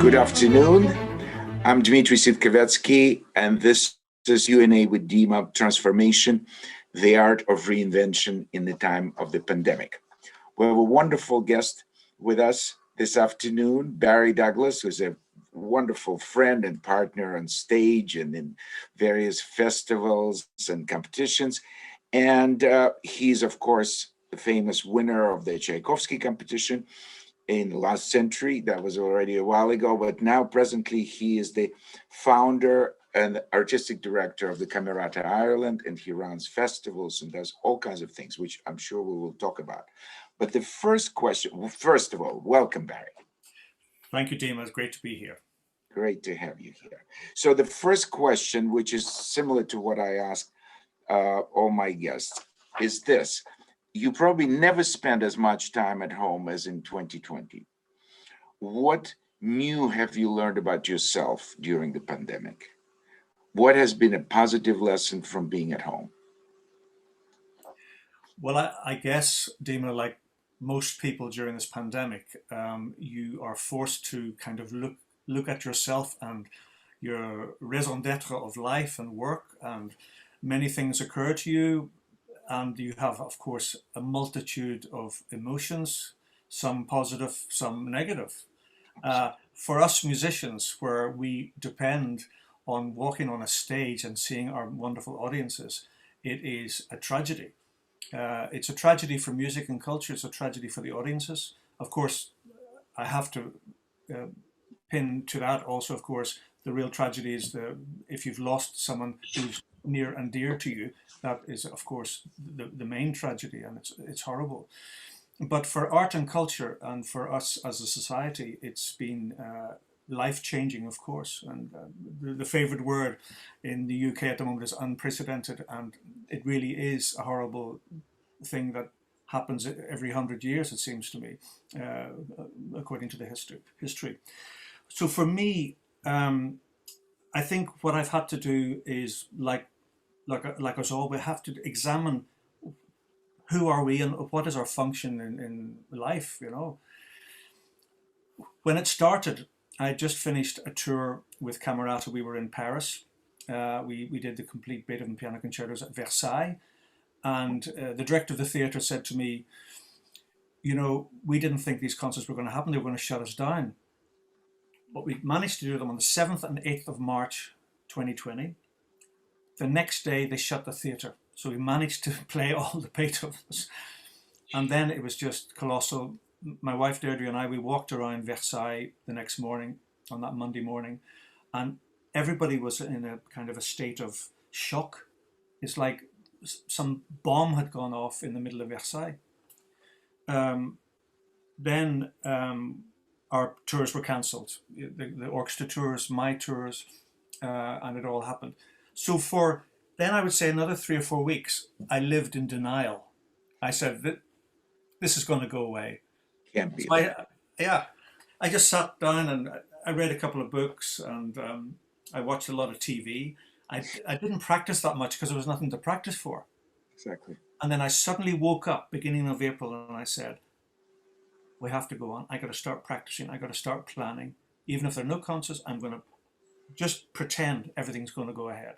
Good afternoon. I'm Dmitry Sitkovetsky, and this is Q&A with Dima, Transformation, the Art of Reinvention in the Time of the Pandemic. We have a wonderful guest with us this afternoon, Barry Douglas, who's a wonderful friend and partner on stage and in various festivals and competitions. And he's, of course, the famous winner of the Tchaikovsky competition in the last century. That was already a while ago, but now presently he is the founder and artistic director of the Camerata Ireland, and he runs festivals and does all kinds of things, which I'm sure we will talk about. But the first question, well, first of all, welcome, Barry. Thank you, Dima. It's great to be here. Great to have you here. So the first question, which is similar to what I asked all my guests, is this. You probably never spent as much time at home as in 2020. What new have you learned about yourself during the pandemic? What has been a positive lesson from being at home? Well, I guess, Dima, like most people during this pandemic, you are forced to kind of look at yourself and your raison d'etre of life and work, and many things occur to you. And you have, of course, a multitude of emotions, some positive, some negative. For us musicians, where we depend on walking on a stage and seeing our wonderful audiences, it is a tragedy. It's a tragedy for music and culture. It's a tragedy for the audiences. Of course, I have to pin to that also, of course, the real tragedy is if you've lost someone who's near and dear to you. That is, of course, the main tragedy, and it's horrible. But for art and culture, and for us as a society, it's been life-changing, of course. And the favorite word in the UK at the moment is unprecedented, and it really is a horrible thing that happens every 100 years, it seems to me, according to the history. So for me, I think what I've had to do is like us all, we have to examine who are we and what is our function in life, you know. When it started, I had just finished a tour with Camerata. We were in Paris. We did the complete Beethoven piano concertos at Versailles. And the director of the theatre said to me, you know, we didn't think these concerts were going to happen. They were going to shut us down. But we managed to do them on the 7th and 8th of March, 2020. The next day, they shut the theatre. So we managed to play all the Beethovens. And then it was just colossal. My wife, Deirdre, and I, we walked around Versailles the next morning, on that Monday morning, and everybody was in a kind of a state of shock. It's like some bomb had gone off in the middle of Versailles. Then our tours were cancelled. The orchestra tours, my tours, and it all happened. So for then I would say another 3 or 4 weeks, I lived in denial. I said, this is going to go away. Can't be. So I just sat down and I read a couple of books, and I watched a lot of TV. I didn't practice that much because there was nothing to practice for. Exactly. And then I suddenly woke up beginning of April and I said, we have to go on. I got to start practicing. I got to start planning. Even if there are no concerts, I'm going to just pretend everything's going to go ahead.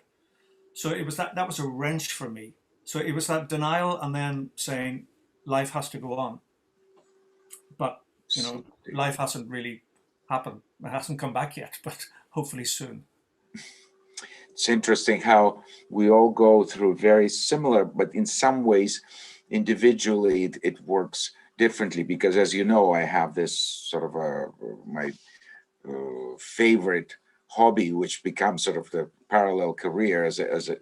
So it was that was a wrench for me. So it was that denial and then saying life has to go on. But, you know, life hasn't really happened. It hasn't come back yet, but hopefully soon. It's interesting how we all go through very similar, but in some ways, individually, it works differently, because as you know, I have this sort of my favorite hobby, which becomes sort of the parallel career as a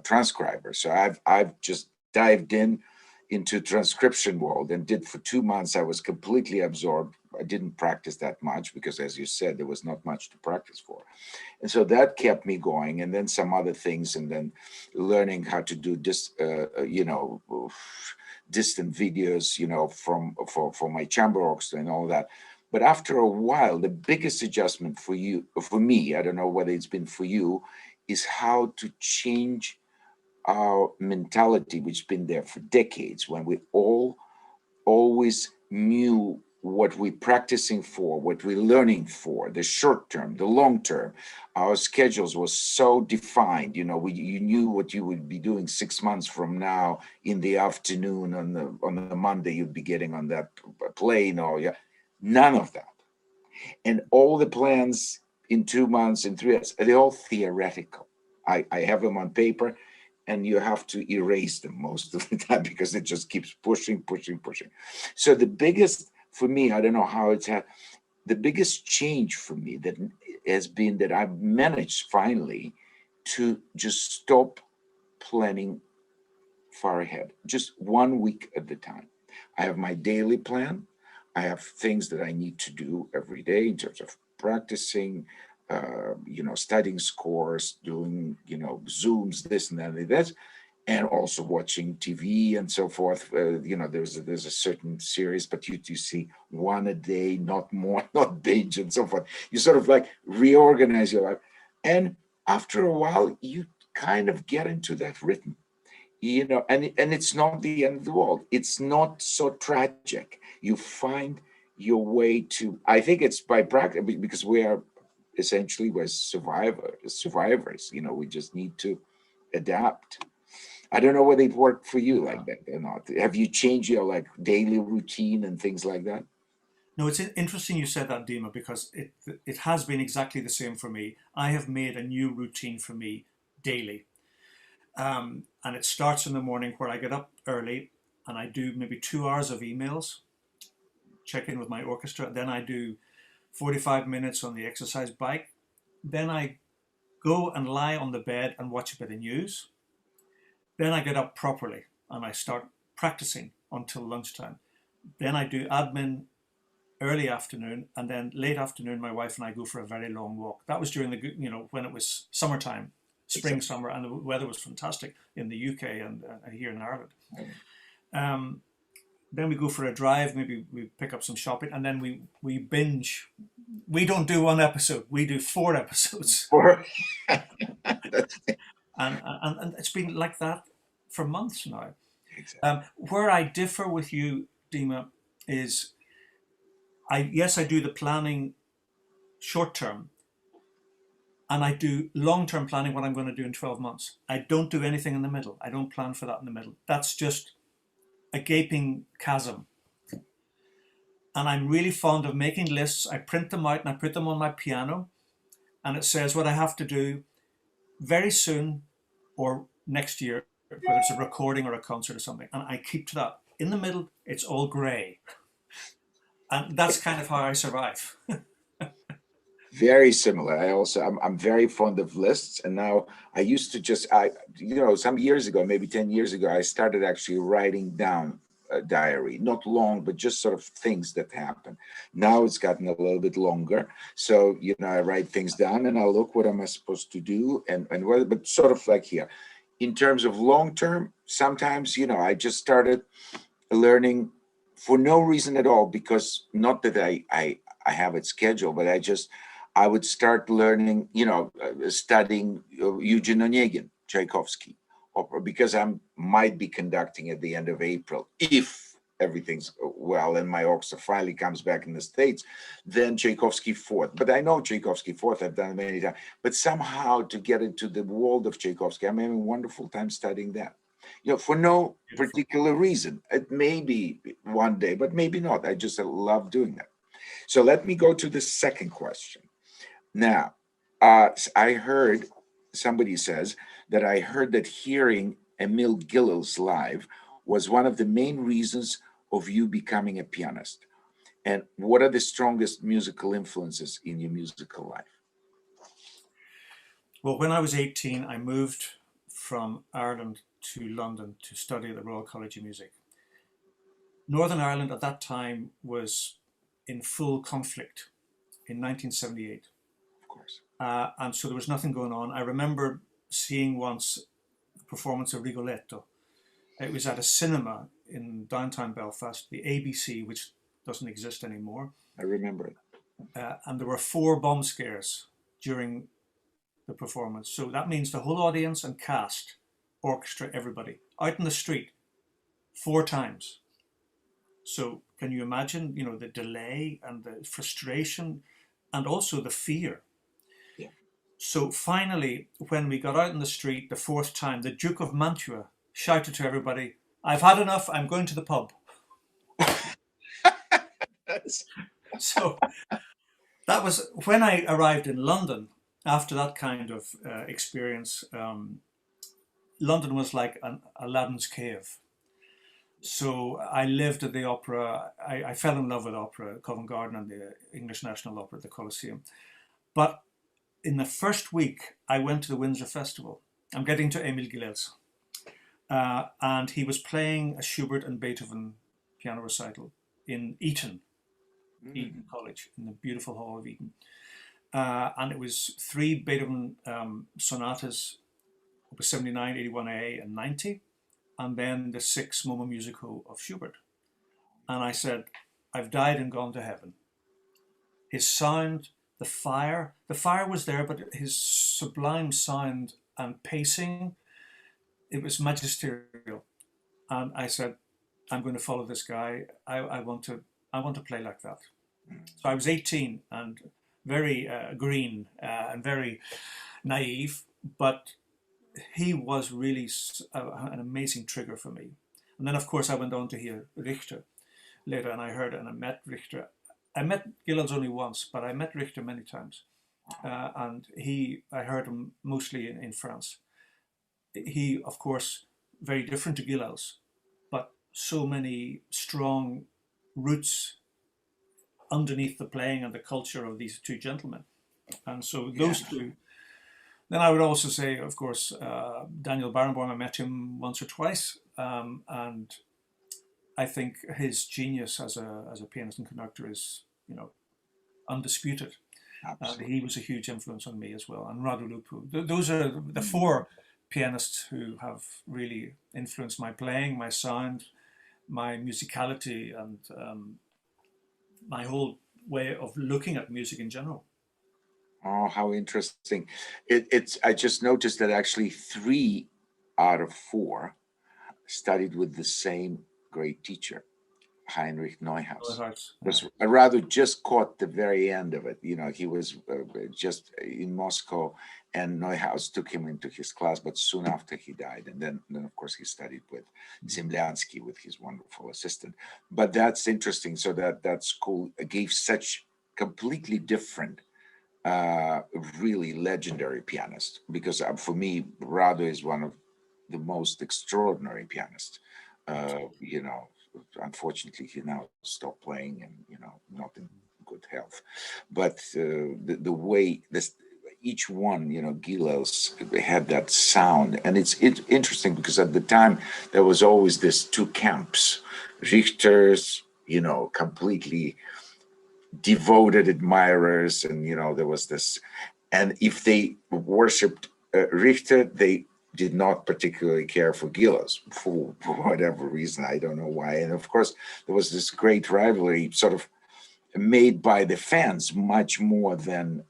transcriber. So I've just dived into transcription world and did for 2 months. I was completely absorbed. I didn't practice that much because, as you said, there was not much to practice for. And so that kept me going. And then some other things, and then learning how to do distant videos, for my chamber orchestra and all that. But after a while, the biggest adjustment for me, I don't know whether it's been for you, is how to change our mentality, which has been there for decades, when we all always knew what we're practicing for, what we're learning for, the short term, the long term. Our schedules were so defined. You know, you knew what you would be doing 6 months from now in the afternoon on the Monday you'd be getting on that plane, or yeah, none of that. And all the plans in 2 months, in 3 years, they're all theoretical. I have them on paper, and you have to erase them most of the time because it just keeps pushing. So the biggest, for me, I don't know how it's had, the biggest change for me that has been that I've managed finally to just stop planning far ahead, just 1 week at a time. I have my daily plan. I have things that I need to do every day in terms of practicing, studying scores, doing, Zooms, this and that, and also watching TV and so forth. There's a certain series, but you see one a day, not more, not binge and so forth. You sort of like reorganize your life. And after a while, you kind of get into that rhythm, and it's not the end of the world. It's not so tragic. You find your way to, I think it's by practice, because we're survivors. We just need to adapt. I don't know whether it worked for you like that or not. Have you changed your like daily routine and things like that? No, it's interesting you said that, Dima, because it has been exactly the same for me. I have made a new routine for me daily. And it starts in the morning where I get up early and I do maybe 2 hours of emails, check in with my orchestra. Then I do 45 minutes on the exercise bike. Then I go and lie on the bed and watch a bit of news. Then I get up properly and I start practicing until lunchtime. Then I do admin early afternoon, and then late afternoon my wife and I go for a very long walk. That was during when it was summertime, spring, summer, and the weather was fantastic in the UK and here in Ireland. Then we go for a drive, maybe we pick up some shopping, and then we binge. We don't do one episode, we do 4 episodes. And it's been like that for months now. Exactly. Where I differ with you, Dima, is I do the planning short term, and I do long-term planning, what I'm going to do in 12 months. I don't do anything in the middle. I don't plan for that in the middle. That's just a gaping chasm. And I'm really fond of making lists. I print them out and I put them on my piano, and it says what I have to do very soon or next year, whether it's a recording or a concert or something. And I keep to that. In the middle, it's all grey. And that's kind of how I survive. Very similar. I'm very fond of lists, and now I used to some years ago, maybe 10 years ago, I started actually writing down a diary, not long, but just sort of things that happen. Now it's gotten a little bit longer, so I write things down and I look, what am I supposed to do, and what, but sort of like here, in terms of long term, sometimes I just started learning for no reason at all, because not that I have it scheduled, but I would start learning, studying Eugene Onegin, Tchaikovsky, opera, because I might be conducting at the end of April, if everything's well and my orchestra finally comes back in the States, then Tchaikovsky Fourth. But I know Tchaikovsky Fourth, I've done it many times, but somehow to get into the world of Tchaikovsky, I'm having a wonderful time studying that. For no particular reason. It may be one day, but maybe not. I just love doing that. So let me go to the second question. Now, I heard, somebody says that I heard that hearing Emil Gilels live was one of the main reasons of you becoming a pianist. And what are the strongest musical influences in your musical life? Well, when I was 18, I moved from Ireland to London to study at the Royal College of Music. Northern Ireland at that time was in full conflict in 1978. Of course. And so there was nothing going on. I remember seeing once a performance of Rigoletto. It was at a cinema in downtown Belfast, the ABC, which doesn't exist anymore. I remember it. And there were 4 bomb scares during the performance. So that means the whole audience and cast, orchestra, everybody, out in the street 4 times. So can you imagine, the delay and the frustration and also the fear? Yeah. So finally, when we got out in the street the fourth time, the Duke of Mantua shouted to everybody, "I've had enough, I'm going to the pub." So that was when I arrived in London. After that kind of experience, London was like an Aladdin's cave. So I lived at the opera. I fell in love with opera, Covent Garden and the English National Opera at the Coliseum. But in the first week, I went to the Windsor Festival. I'm getting to Emil Gilels. And he was playing a Schubert and Beethoven piano recital in Eton, Eton College, in the beautiful Hall of Eton. And it was three Beethoven sonatas, opus 79, 81A, and 90, and then the six Momo Musico of Schubert. And I said, I've died and gone to heaven. His sound, the fire was there, but his sublime sound and pacing, it was magisterial. And I said, I'm going to follow this guy. I want to play like that. So I was 18 and very green and very naive, but he was really an amazing trigger for me. And then, of course, I went on to hear Richter later, and I heard and I met Richter. I met Gilels only once, but I met Richter many times. And I heard him mostly in France. He, of course, very different to Gilels, but so many strong roots underneath the playing and the culture of these two gentlemen. And so those two. Then I would also say, of course, Daniel Barenboim, I met him once or twice. And I think his genius as a pianist and conductor is, undisputed. He was a huge influence on me as well. And Radu Lupu. Those are the four pianists who have really influenced my playing, my sound, my musicality, and my whole way of looking at music in general. Oh, how interesting. I just noticed that actually 3 out of 4 studied with the same great teacher, Heinrich Neuhaus. I rather just caught the very end of it. He was just in Moscow, and Neuhaus took him into his class, but soon after he died. And then of course, he studied with Zemlyansky, with his wonderful assistant. But that's interesting. So that school gave such completely different, really legendary pianist, because for me, Radu is one of the most extraordinary pianists. Unfortunately, he now stopped playing and, not in good health. But the way each one, Gilels had that sound. And it's interesting because at the time, there was always this 2 camps. Richter's, completely devoted admirers, and there was this, and if they worshipped Richter, they did not particularly care for Gilels for whatever reason. I don't know why. And of course, there was this great rivalry, sort of made by the fans much more than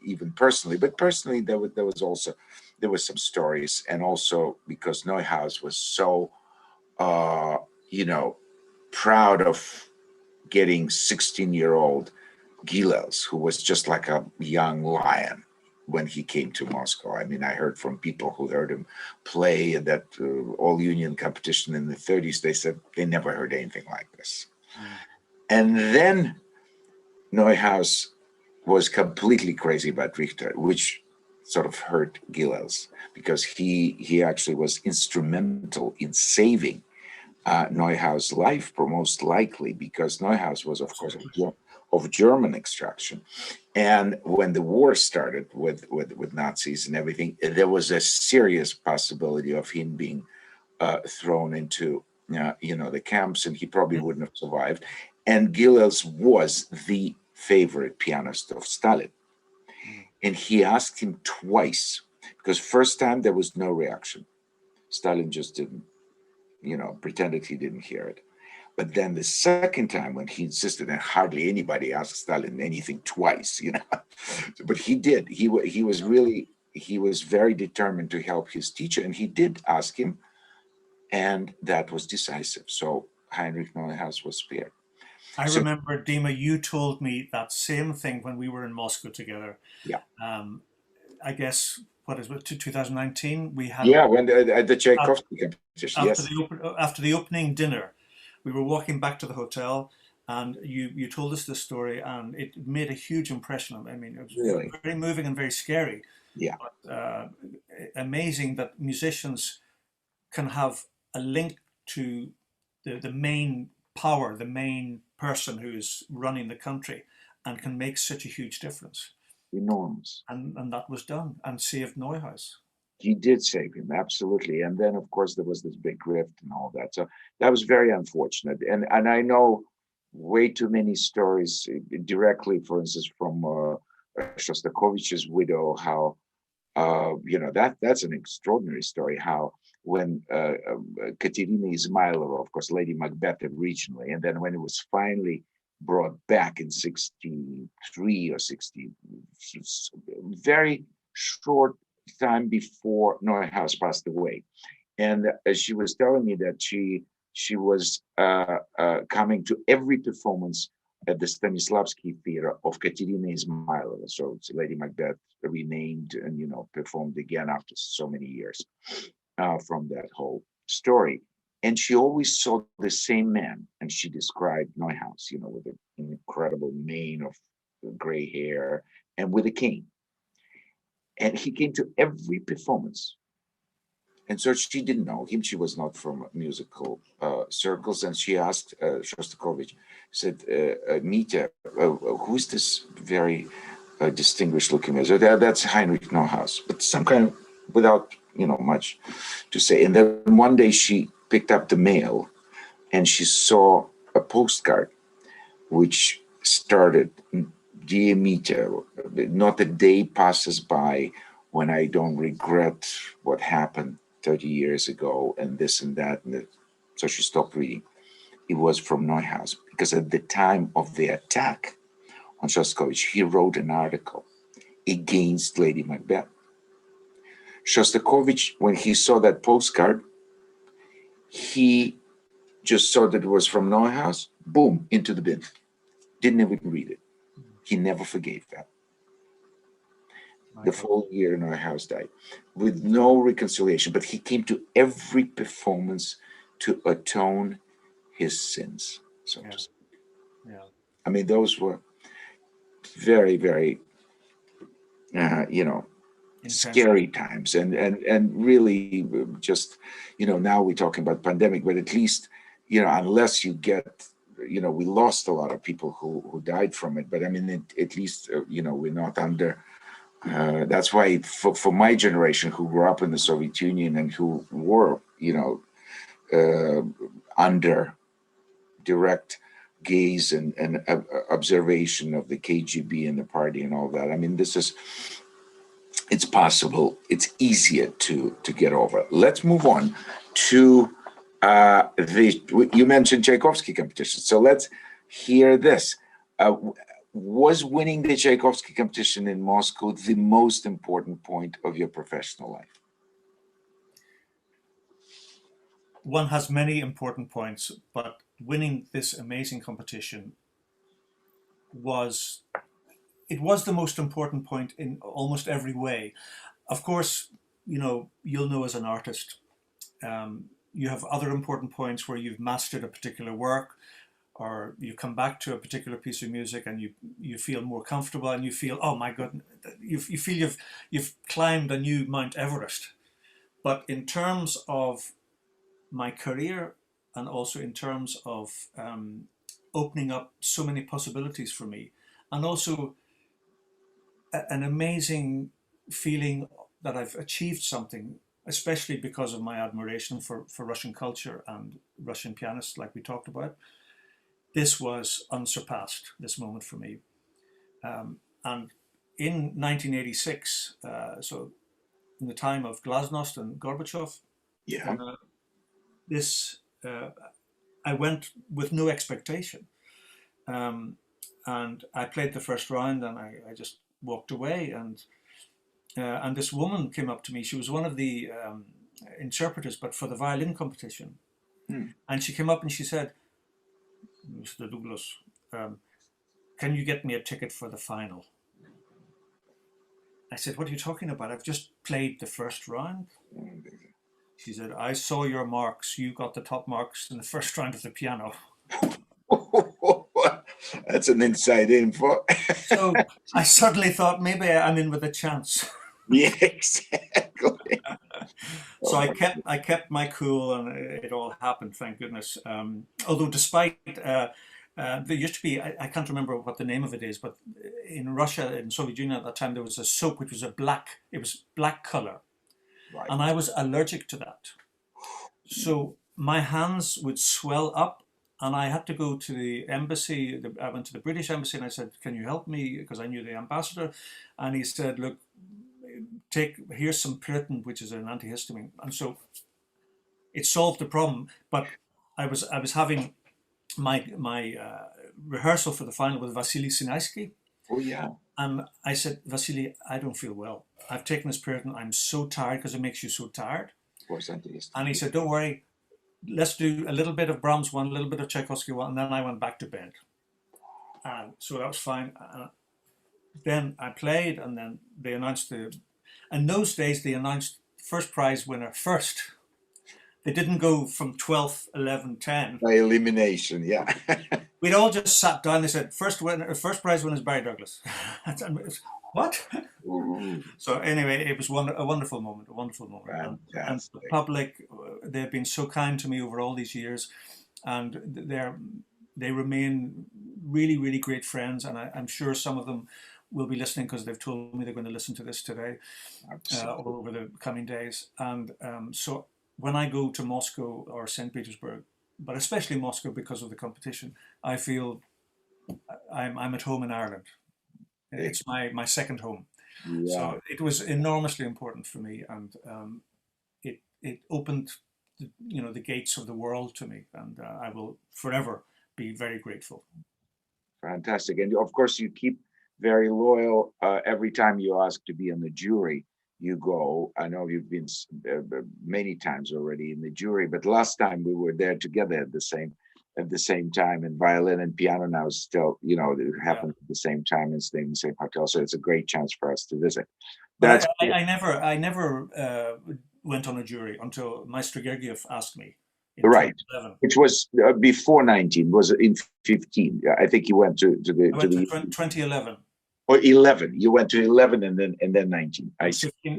even personally. But personally, there were some stories, and also because Neuhaus was so proud of getting 16-year-old Gilels, who was just like a young lion when he came to Moscow. I mean, I heard from people who heard him play at that all-union competition in the 30s, they said they never heard anything like this. And then Neuhaus was completely crazy about Richter, which sort of hurt Gilels, because he actually was instrumental in saving Neuhaus' life, most likely, because Neuhaus was, of course, of German extraction. And when the war started with Nazis and everything, there was a serious possibility of him being thrown into, the camps, and he probably wouldn't have survived. And Gilels was the favorite pianist of Stalin. And he asked him twice, because first time there was no reaction. Stalin just didn't, pretended he didn't hear it. But then the second time when he insisted, and hardly anybody asked Stalin anything twice, but he did. He was very determined to help his teacher, and he did ask him, and that was decisive. So Heinrich Neuhaus was spared. I So remember, Dima, you told me that same thing when we were in Moscow together. yeah, Um, I guess, what is it, 2019? We had yeah, when at the af- Tchaikovsky competition, yes, after the opening dinner, we were walking back to the hotel, and you told us this story, and it made a huge impression on me. I mean, it was really, very moving and very scary. yeah, Uh, Amazing that musicians can have a link to the main power, the main person who is running the country, and can make such a huge difference. enormous. And that was done and saved Neuhaus. He did save him, absolutely. And then, of course, there was this big rift and all that. So that was very unfortunate. And I know way too many stories directly, for instance, from Shostakovich's widow, how that's an extraordinary story. How when Katerina Izmailova, of course, Lady Macbeth originally, and then when it was finally brought back in 63 or 60, very short time before Neuhaus passed away. And she was telling me that she was coming to every performance at the Stanislavski Theater of Katerina Izmailova. So it's Lady Macbeth renamed and performed again after so many years from that whole story. And she always saw the same man, and she described Neuhaus, with an incredible mane of gray hair and with a cane. And he came to every performance. And so she didn't know him. She was not from musical circles. And she asked Shostakovich, said, Mitya, who's this very distinguished looking man? So that's Heinrich Neuhaus, but some kind of, without, much to say. And then one day she picked up the mail and she saw a postcard which started, Dear Mitya, not a day passes by when I don't regret what happened 30 years ago and this and that. So she stopped reading. It was from Neuhaus, because at the time of the attack on Shostakovich, he wrote an article against Lady Macbeth. Shostakovich, when he saw that postcard, he just saw that it was from Neuhaus, boom, into the bin. Didn't even read it. He never forgave that. The full year Neuhaus died with no reconciliation, but he came to every performance to atone his sins. So Yeah. to speak. Yeah. I mean, those were very, very, scary times, and really just, now we're talking about pandemic, but at least, unless you get, we lost a lot of people who died from it, but I mean, at least, we're not under. That's why for my generation who grew up in the Soviet Union and who were, under direct gaze and observation of the KGB and the party and all that. I mean, it's possible, it's easier to get over. Let's move on to you mentioned Tchaikovsky competition. So let's hear this. Was winning the Tchaikovsky competition in Moscow the most important point of your professional life? One has many important points, but winning this amazing competition was the most important point in almost every way. Of course, you'll know as an artist, you have other important points where you've mastered a particular work, or you come back to a particular piece of music and you feel more comfortable and you feel, oh my goodness, you feel you've climbed a new Mount Everest. But in terms of my career, and also in terms of opening up so many possibilities for me, and also an amazing feeling that I've achieved something, especially because of my admiration for Russian culture and Russian pianists, like we talked about. This was unsurpassed, this moment for me. And in 1986, so in the time of Glasnost and Gorbachev, Yeah. this I went with no expectation. And I played the first round and I just walked away. And this woman came up to me. She was one of the interpreters, but for the violin competition. Hmm. And she came up and she said, Mr. Douglas, can you get me a ticket for the final? I said, what are you talking about? I've just played the first round. She said, I saw your marks. You got the top marks in the first round of the piano. That's an inside info. So I suddenly thought maybe I'm in with a chance. Yeah, exactly. So I kept my cool, and it all happened, thank goodness. Although despite there used to be, I can't remember what the name of it is, but in Russia, in Soviet Union at that time, there was a soap which was it was black color, Right. and I was allergic to that. So my hands would swell up, and I had to go to the embassy. I went to the British embassy and I said, can you help me? Because I knew the ambassador. And he said, look, here's some Pritin, which is an antihistamine. And so it solved the problem. But I was having my rehearsal for the final with Vasily Sinaisky. Oh, yeah. And I said, Vasily, I don't feel well. I've taken this Pritin. I'm so tired because it makes you so tired. Of course, antihistamine. And he said, don't worry. Let's do a little bit of Brahms one, a little bit of Tchaikovsky one, and then I went back to bed. And so that was fine. Then I played, and then they announced in those days, they announced first prize winner first. They didn't go from 12th, 11, 10. By elimination, yeah. We'd all just sat down. They said, first prize winner is Barry Douglas. What? So anyway, it was a wonderful moment, and the public, they've been so kind to me over all these years, and they remain really, really great friends, and I'm sure some of them will be listening because they've told me they're going to listen to this today, over the coming days. And so when I go to Moscow or St. Petersburg, but especially Moscow because of the competition, I feel I'm at home in Ireland. It's my second home. Yeah. So it was enormously important for me, and it opened the gates of the world to me, and I will forever be very grateful. Fantastic. And of course you keep very loyal. Every time you ask to be on the jury, you go. I know you've been many times already in the jury, but last time we were there together at the same time, and violin and piano now still, it happened at the same time and staying in the same hotel. So it's a great chance for us to visit. That's I never went on a jury until Maestro Gergiev asked me. Right, which was before 19, was in 15. I think you went to 2011. Or 11. You went to 11 and then 19.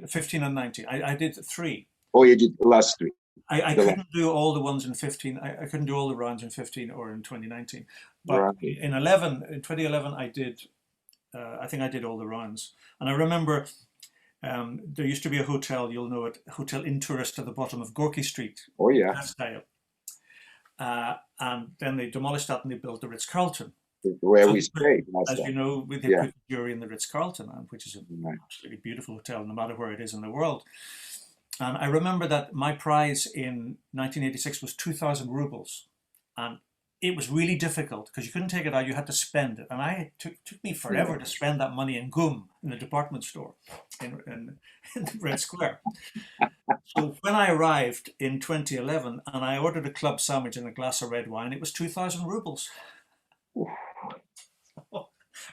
15 and 19. I did 3. Oh, you did the last 3. I couldn't do all the ones in 15. I couldn't do all the rounds in 15 or in 2019. But in 2011, I did. I think I did all the rounds. And I remember there used to be a hotel. You'll know it, Hotel Intourist at the bottom of Gorky Street. Oh yeah. And then they demolished that and they built the Ritz-Carlton. Where we stayed. As you know, we did put the jury in the Ritz-Carlton, which is an absolutely beautiful hotel, no matter where it is in the world. And I remember that my prize in 1986 was 2,000 rubles. And it was really difficult because you couldn't take it out, you had to spend it. And it took me forever to spend that money in gum in the department store in the Red Square. So when I arrived in 2011 and I ordered a club sandwich and a glass of red wine, it was 2,000 rubles.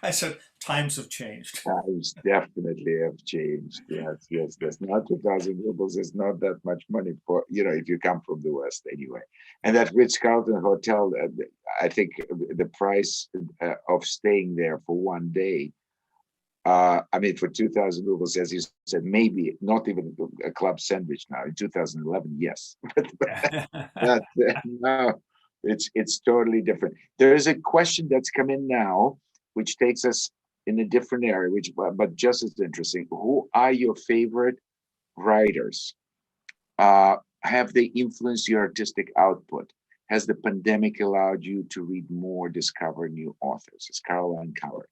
I said, times have changed. Times definitely have changed. Yes. There's not 2,000 rubles. It's not that much money for, if you come from the West anyway. And that Ritz-Carlton hotel, I think the price of staying there for one day, for 2,000 rubles, as you said, maybe not even a club sandwich now. In 2011, yes. but no, it's totally different. There is a question that's come in now, which takes us in a different area, but just as interesting. Who are your favorite writers? Have they influenced your artistic output? Has the pandemic allowed you to read more, discover new authors? It's Caroline Coward.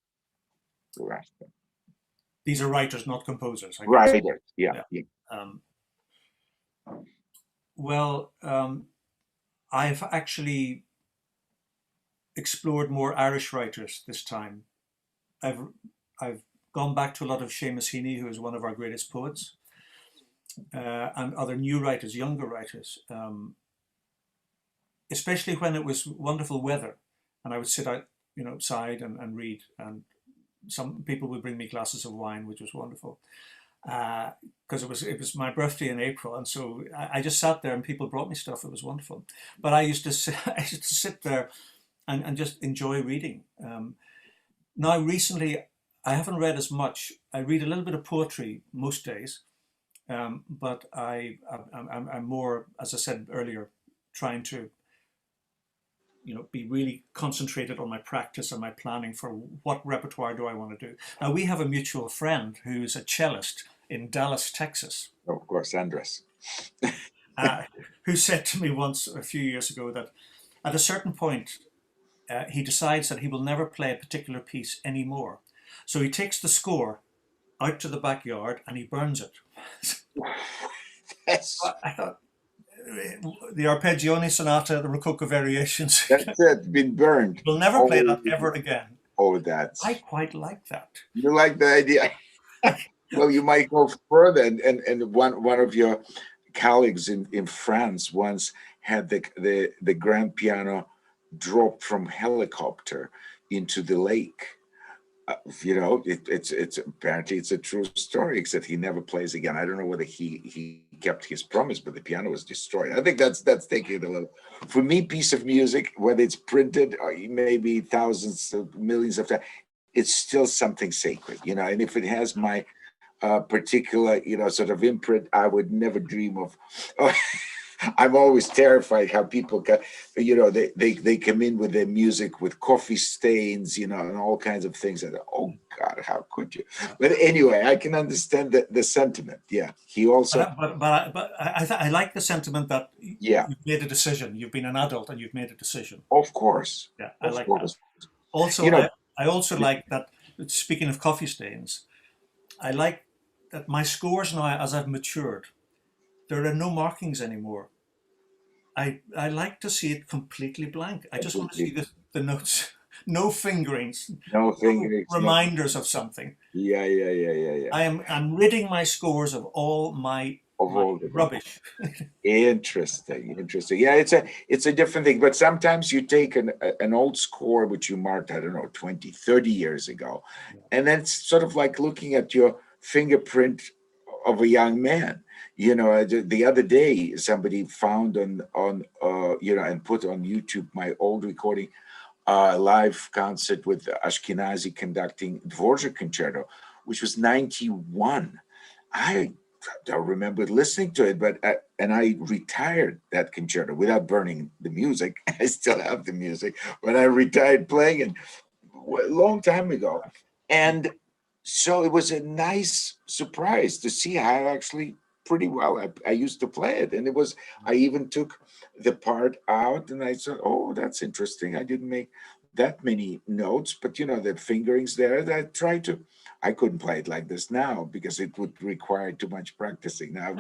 These are writers, not composers. Writers, yeah. I've actually explored more Irish writers this time. I've gone back to a lot of Seamus Heaney, who is one of our greatest poets, and other new writers, younger writers, especially when it was wonderful weather. and I would sit outside and read. And some people would bring me glasses of wine, which was wonderful. Because it was my birthday in April, and so I just sat there and people brought me stuff. It was wonderful. But I used to sit, I used to sit there and just enjoy reading. Now recently, I haven't read as much. I read a little bit of poetry most days, but I'm more, as I said earlier, trying to be really concentrated on my practice and my planning for what repertoire do I want to do. Now we have a mutual friend who's a cellist in Dallas, Texas. Of course, Andres. uh, who said to me once a few years ago that at a certain point he decides that he will never play a particular piece anymore. So he takes the score out to the backyard and he burns it. Yes. I thought, the Arpeggione Sonata, the Rococo Variations. That's it, been burned. We'll never play that ever again. Oh, that's... I quite like that. You like the idea? Well, you might go further. And one of your colleagues in France once had the grand piano dropped from helicopter into the lake. It's apparently it's a true story, except he never plays again. I don't know whether he kept his promise, but the piano was destroyed. I think that's taking it a little. For me, piece of music, whether it's printed or maybe thousands of millions of times, it's still something sacred, and if it has my particular, sort of imprint, I would never dream of. I'm always terrified how people they come in with their music with coffee stains, and all kinds of things. And oh God, how could you? But anyway, I can understand the sentiment. Yeah, he also. But I like the sentiment that you've made a decision. You've been an adult and you've made a decision. Of course. Yeah, I like that. Also, I also like that. Speaking of coffee stains, I like that my scores now, as I've matured, there are no markings anymore. I like to see it completely blank. I just want to see the notes, no fingerings, no reminders of something. Yeah. I'm ridding my scores of all my rubbish. Interesting. Yeah, it's a different thing. But sometimes you take an old score which you marked, I don't know, 20, 30 years ago, and then it's sort of like looking at your fingerprint of a young man. The other day somebody found on and put on YouTube my old recording, live concert with Ashkenazi conducting Dvorak concerto, which was 91. I don't remember listening to it, but and I retired that concerto without burning the music. I still have the music, but I retired playing it a long time ago. And so it was a nice surprise to see how actually pretty well I used to play it. And I even took the part out and I said, oh, that's interesting. I didn't make that many notes, but the fingerings there, I couldn't play it like this now because it would require too much practicing now.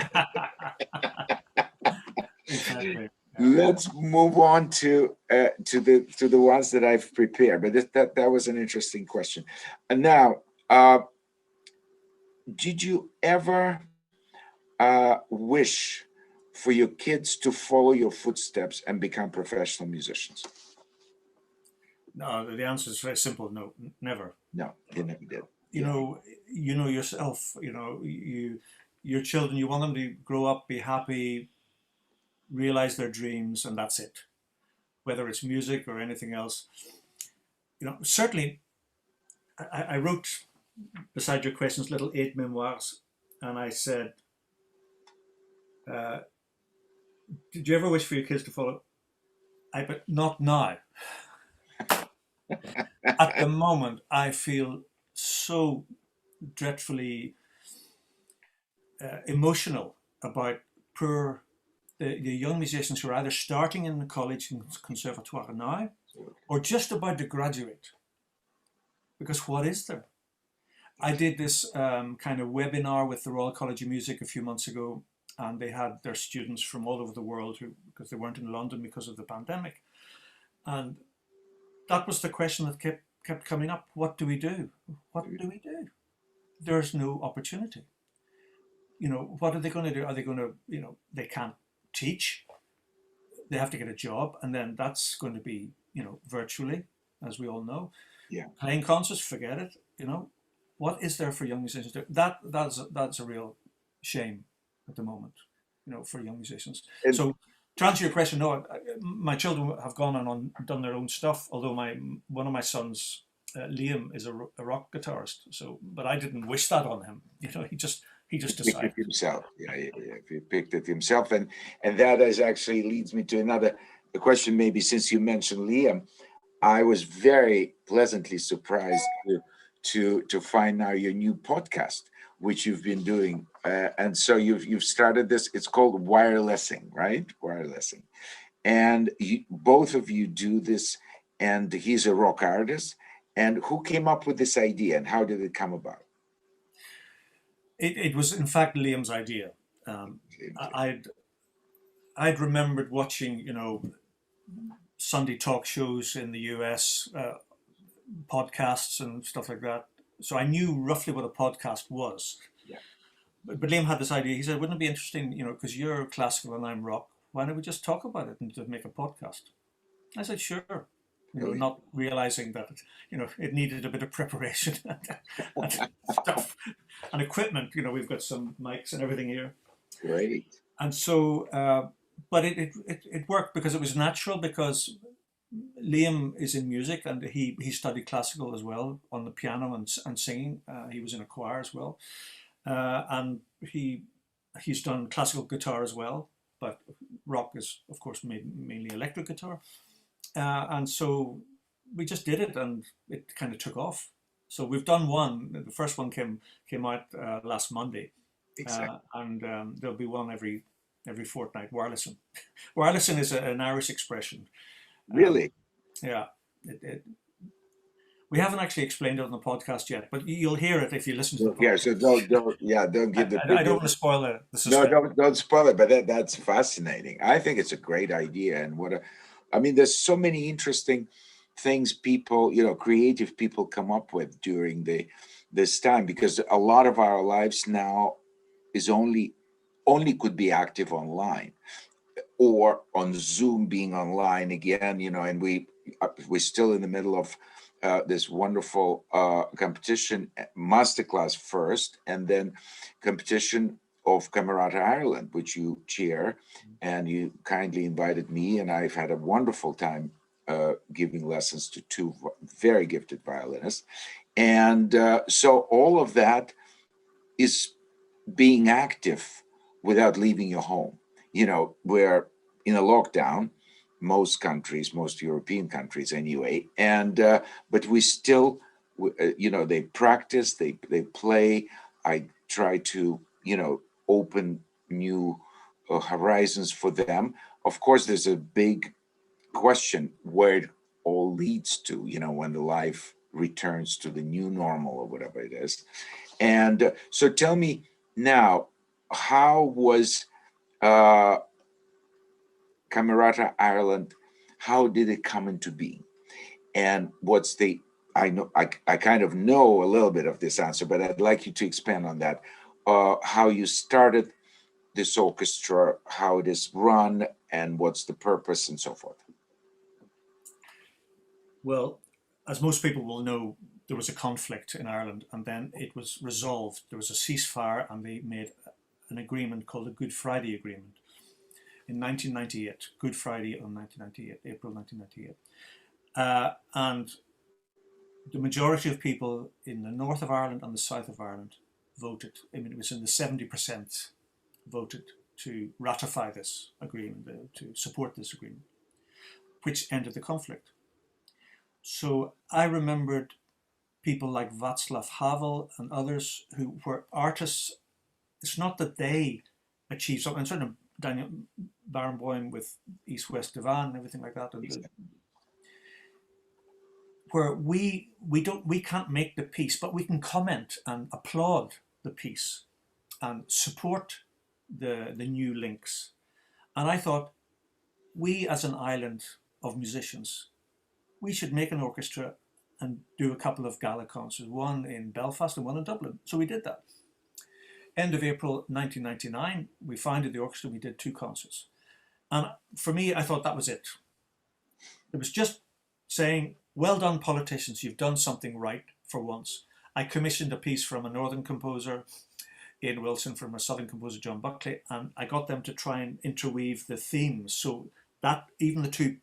Exactly. Let's move on to the ones that I've prepared. But that was an interesting question. And now, did you ever wish for your kids to follow your footsteps and become professional musicians? No, the answer is very simple. No, never. No, they never did. You know yourself. Your children. You want them to grow up, be happy, realize their dreams, and that's it. Whether it's music or anything else. Certainly, I wrote beside your questions little 8 memoirs, and I said, did you ever wish for your kids to follow? But not now. At the moment, I feel so dreadfully emotional about the young musicians who are either starting in the college and conservatoire now, or just about to graduate. Because what is there? I did this kind of webinar with the Royal College of Music a few months ago, and they had their students from all over the world because they weren't in London because of the pandemic. And that was the question that kept coming up. What do we do? What do we do? There's no opportunity. What are they going to do? Are they going to, they can't teach. They have to get a job, and then that's going to be virtually, as we all know. Yeah. Playing concerts, forget it. What is there for young musicians? That's a real shame at the moment, for young musicians. And So to answer your question, no, my children have gone on done their own stuff. Although one of my sons, Liam, is a rock guitarist. So, but I didn't wish that on him. He just picked decided. it himself. Yeah, he picked it himself, and that is actually leads me to another question. Maybe since you mentioned Liam, I was very pleasantly surprised to find now your new podcast, which you've been doing, and so you've started this. It's called Wirelessing, right? Wirelessing, and both of you do this. And he's a rock artist. And who came up with this idea, and how did it come about? It was in fact Liam's idea. I'd remembered watching, Sunday talk shows in the US, podcasts and stuff like that. So I knew roughly what a podcast was. Yeah. But Liam had this idea. He said, wouldn't it be interesting, because you're classical and I'm rock, why don't we just talk about it and just make a podcast? I said, sure. Really? Not realizing that, it needed a bit of preparation and stuff and equipment. We've got some mics and everything here. Great. And so, but it worked because it was natural, because Liam is in music and he studied classical as well, on the piano and singing. He was in a choir as well. And he's done classical guitar as well, but rock is, of course, mainly electric guitar. And so we just did it, and it kind of took off. So we've done one. The first one came out last Monday. Exactly. And there'll be one every fortnight. Wirelessing. Wirelessing is an Irish expression. Really? Yeah. We haven't actually explained it on the podcast yet, but you'll hear it if you listen to the podcast. Yeah, so don't give the. I don't want to spoil the suspense. No, don't spoil it. But that's fascinating. I think it's a great idea, and there's so many interesting things people, creative people come up with during this time, because a lot of our lives now is only could be active online or on Zoom, being online again, and we're still in the middle of this wonderful competition, masterclass first, and then competition of Camerata Ireland, which you chair, and you kindly invited me, and I've had a wonderful time giving lessons to two very gifted violinists. And so all of that is being active without leaving your home. We're in a lockdown, most countries, most European countries anyway, and but we still, they practice, they play. I try to, open new horizons for them. Of course, there's a big question where it all leads to, when the life returns to the new normal or whatever it is. And so tell me now, how was Camerata Ireland, how did it come into being? And what's I kind of know a little bit of this answer, but I'd like you to expand on that. How you started this orchestra, how it is run, and what's the purpose, and so forth. Well, as most people will know, there was a conflict in Ireland, and then it was resolved. There was a ceasefire, and they made an agreement called the Good Friday Agreement in 1998, Good Friday of 1998, April 1998. And the majority of people in the north of Ireland and the south of Ireland voted. It was in the 70% voted to ratify this agreement, to support this agreement, which ended the conflict. So I remembered people like Václav Havel and others who were artists. It's not that they achieved something, and certainly Daniel Barenboim with East-West Divan and everything like that. Where we can't make the piece, but we can comment and applaud the piece and support the new links. And I thought, we as an island of musicians, we should make an orchestra and do a couple of gala concerts, one in Belfast and one in Dublin. So we did that. End of April 1999, we founded the orchestra, we did 2 concerts. And for me, I thought that was it. It was just saying, well done, politicians, you've done something right for once. I commissioned a piece from a northern composer, Ian Wilson, from a southern composer, John Buckley, and I got them to try and interweave the themes so that even the two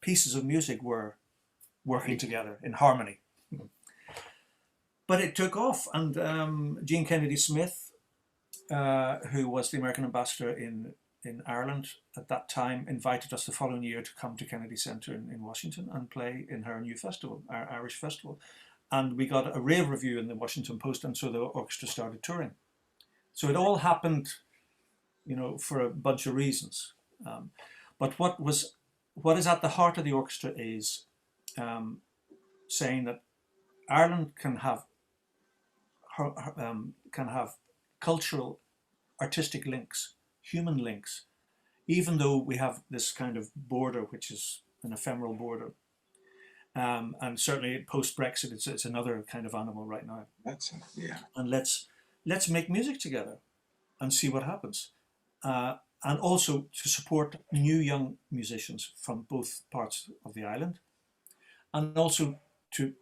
pieces of music were working together in harmony. But it took off, and Jean Kennedy Smith, who was the American ambassador in Ireland at that time, invited us the following year to come to Kennedy Center in Washington and play in her new festival, our Irish festival. And we got a rave review in the Washington Post, and so the orchestra started touring. So it all happened, you know, for a bunch of reasons. But what is at the heart of the orchestra is saying that Ireland can have cultural, artistic links, human links, even though we have this kind of border, which is an ephemeral border. And certainly post-Brexit, it's another kind of animal right now. Yeah. And let's make music together and see what happens. And also to support new young musicians from both parts of the island, and also to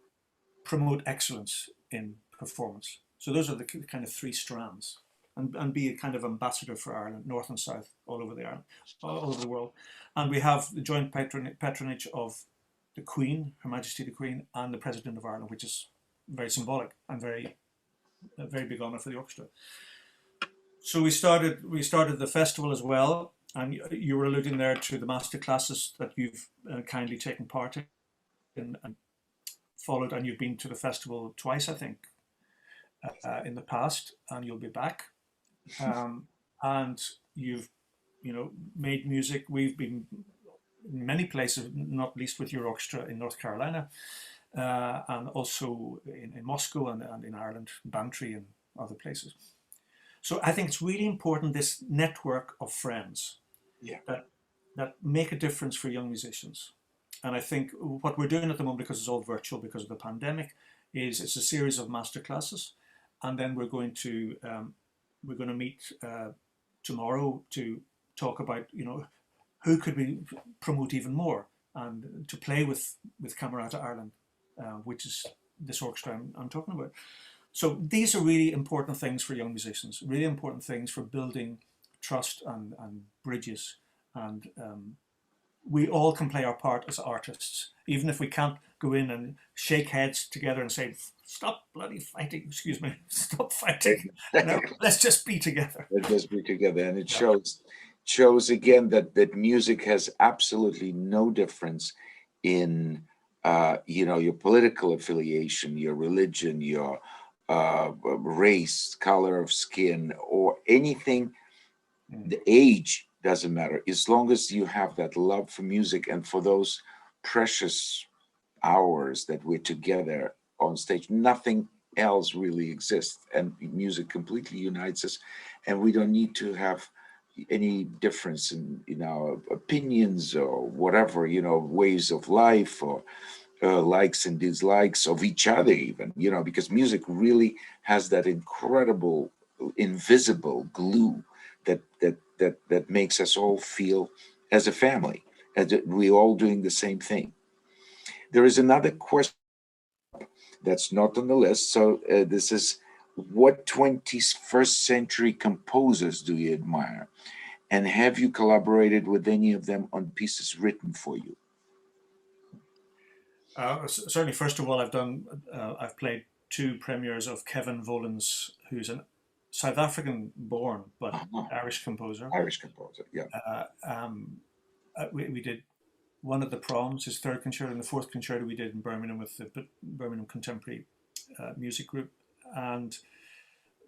promote excellence in performance. So those are the kind of three strands, and be a kind of ambassador for Ireland, north and south, all over the world. And we have the joint patronage of the Queen, Her Majesty the Queen, and the President of Ireland, which is very symbolic and a very big honour for the orchestra. So we started the festival as well, and you were alluding there to the master classes that you've kindly taken part in and followed, and you've been to the festival twice, I think, in the past, and you'll be back. And you've, you know, made music. We've been in many places, not least with your orchestra in North Carolina, and also in Moscow and in Ireland, Bantry and other places. So I think it's really important, this network of friends that make a difference for young musicians. And I think what we're doing at the moment, because it's all virtual because of the pandemic, is it's a series of masterclasses, and then we're going to meet tomorrow to talk about, you know, who could we promote even more, and to play with Camerata Ireland, which is this orchestra I'm talking about. So these are really important things for young musicians, really important things for building trust and bridges. And we all can play our part as artists, even if we can't go in and shake heads together and say, stop bloody fighting, excuse me, stop fighting. No, let's just be together. Let's just be together. And it shows again that music has absolutely no difference in you know, your political affiliation, your religion, your race, color of skin, or anything. The age doesn't matter, as long as you have that love for music and for those precious hours that we're together on stage. Nothing else really exists, and music completely unites us, and we don't need to have any difference in our opinions or whatever, you know, ways of life, or likes and dislikes of each other even, you know, because music really has that incredible invisible glue that makes us all feel as a family, as we all doing the same thing. There is another question that's not on the list. So this is, what 21st century composers do you admire? And have you collaborated with any of them on pieces written for you? Certainly, first of all, I've played two premieres of Kevin Volans, who's a South African born but Irish composer. Irish composer, yeah. We did one of the proms, his third concerto, and the fourth concerto we did in Birmingham with the Birmingham Contemporary Music Group, and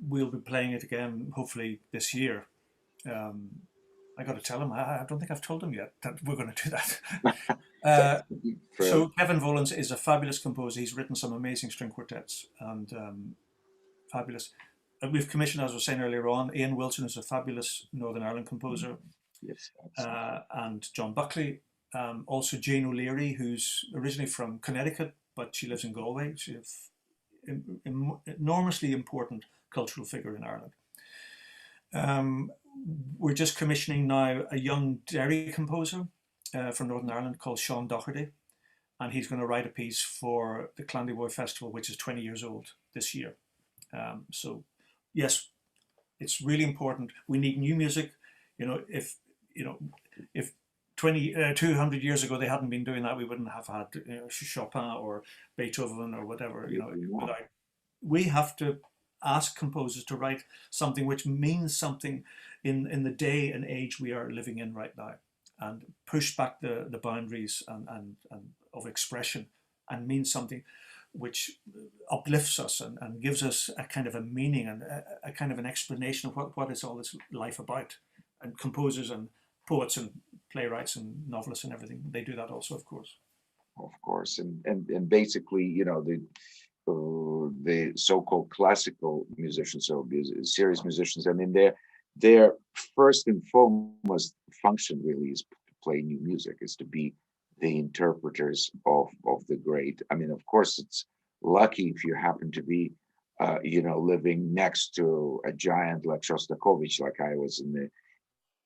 we'll be playing it again hopefully this year. I got to tell him, I don't think I've told him yet that we're going to do that. So Kevin Volans is a fabulous composer. He's written some amazing string quartets, and fabulous. We've commissioned, as I was saying earlier on, Ian Wilson is a fabulous Northern Ireland composer. Yes, and John Buckley. Also Jane O'Leary, who's originally from Connecticut, but she lives in Galway. She's an enormously important cultural figure in Ireland. We're just commissioning now a young Derry composer from Northern Ireland called Sean Doherty. and he's going to write a piece for the Clandy Festival, which is 20 years old this year. So, yes, it's really important. We need new music. You know, if 200 years ago they hadn't been doing that, we wouldn't have had Chopin or Beethoven or whatever. We have to ask composers to write something which means something in the day and age we are living in right now, and push back the boundaries and of expression, and means something which uplifts us and gives us a kind of a meaning and a kind of an explanation of what is all this life about. And composers and poets and playwrights and novelists and everything, they do that also, of course. Of course, and basically, the so-called classical musicians, so serious musicians, I mean, their first and foremost function really is to play new music, is to be the interpreters of the great. I mean, of course, it's lucky if you happen to be, living next to a giant like Shostakovich, like I was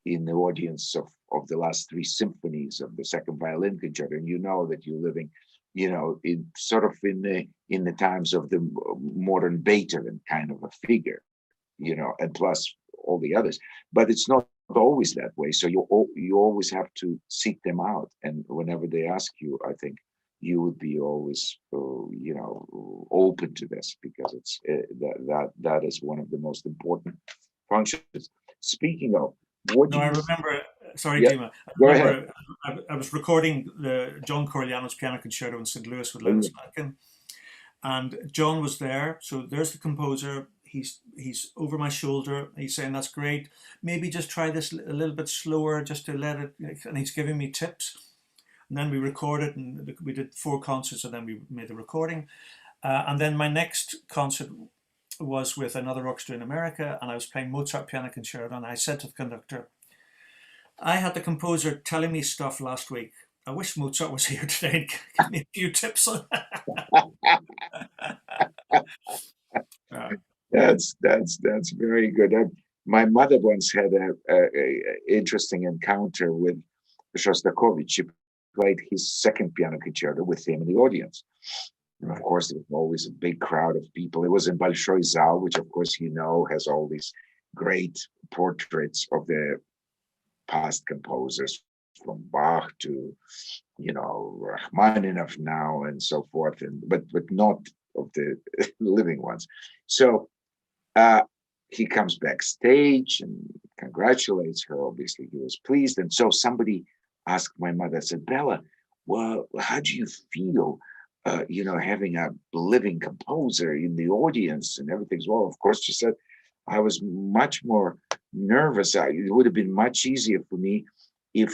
in the audience of the last three symphonies of the second violin concerto, and you know that you're living, in sort of in the times of the modern Beethoven kind of a figure, and plus all the others. But it's not always that way. So you always have to seek them out, and whenever they ask you, I think you would be always, open to this, because it's that is one of the most important functions. Speaking of, I remember. Sorry, yeah, Dima. Go ahead. I was recording the John Corigliano's piano concerto in St. Louis with Leonard Slatkin, and John was there. So there's the composer. He's over my shoulder. He's saying, "That's great. Maybe just try this a little bit slower, just to let it." And he's giving me tips. And then we recorded, and we did 4 concerts, and then we made the recording. And then my next concert was with another orchestra in America, and I was playing Mozart piano concerto, and I said to the conductor, "I had the composer telling me stuff last week. I wish Mozart was here today and give me a few tips on That's very good. My mother once had a interesting encounter with Shostakovich. She played his second piano concerto with him in the audience. And of course, there was always a big crowd of people. It was in Bolshoi Zal, which, of course, has all these great portraits of the past composers, from Bach to, Rachmaninoff now and so forth, but not of the living ones. So he comes backstage and congratulates her. Obviously, he was pleased. And so somebody asked my mother, said, "Bella, well, how do you feel, having a living composer in the audience and everything's well?" Of course, she said, "I was much more nervous. It would have been much easier for me if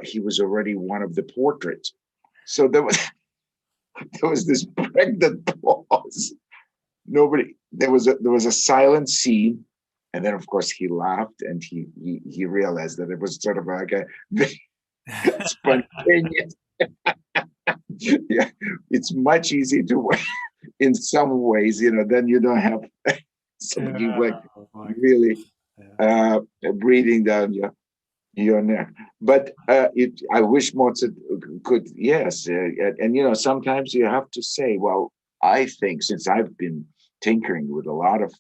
he was already one of the portraits." So there was this pregnant pause. There was a silent scene, and then of course he laughed, and he realized that it was sort of like a spontaneous. Yeah, it's much easier to in some ways, then you don't have somebody really breathing down your neck. But I wish Mozart could, yes, and sometimes you have to say, well, I think, since I've been tinkering with a lot of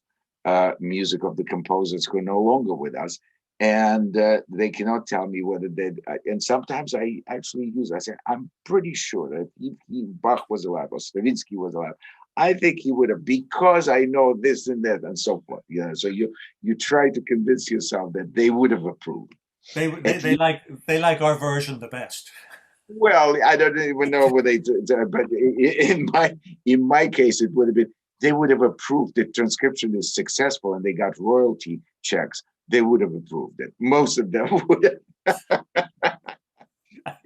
music of the composers who are no longer with us, and they cannot tell me whether they. And sometimes I actually I say, I'm pretty sure that if Bach was alive or Stravinsky was alive, I think he would have, because I know this and that and so forth. So you try to convince yourself that they would have approved. They like our version the best. Well, I don't even know what they do, but in my case, it would have been, they would have approved that transcription is successful and they got royalty checks. They would have approved it. Most of them would have.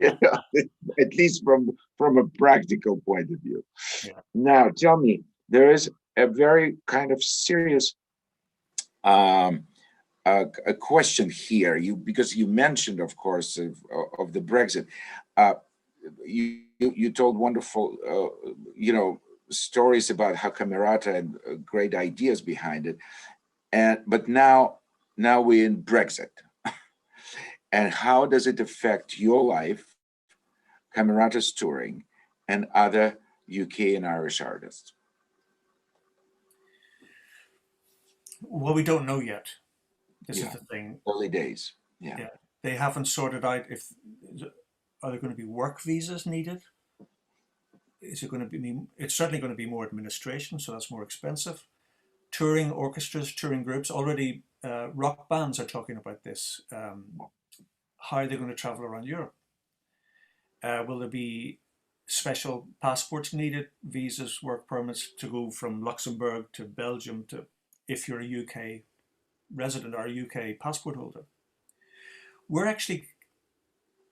At least from a practical point of view. Yeah. Now, tell me, there is a very kind of serious a question here. Because you mentioned, of course, of the Brexit. You told wonderful, stories about how Camerata had great ideas behind it, but now we're in Brexit, and how does it affect your life, Camerata's touring, and other UK and Irish artists? Well, we don't know yet. This is Yeah, the thing. early days. Yeah. Yeah, they haven't sorted out if are there going to be work visas needed. Is it going to be? It's certainly going to be more administration, so that's more expensive. Touring orchestras, touring groups. Already, rock bands are talking about this. How are they going to travel around Europe? Will there be special passports needed, visas, work permits to go from Luxembourg to Belgium to if you're a UK resident or a UK passport holder? We're actually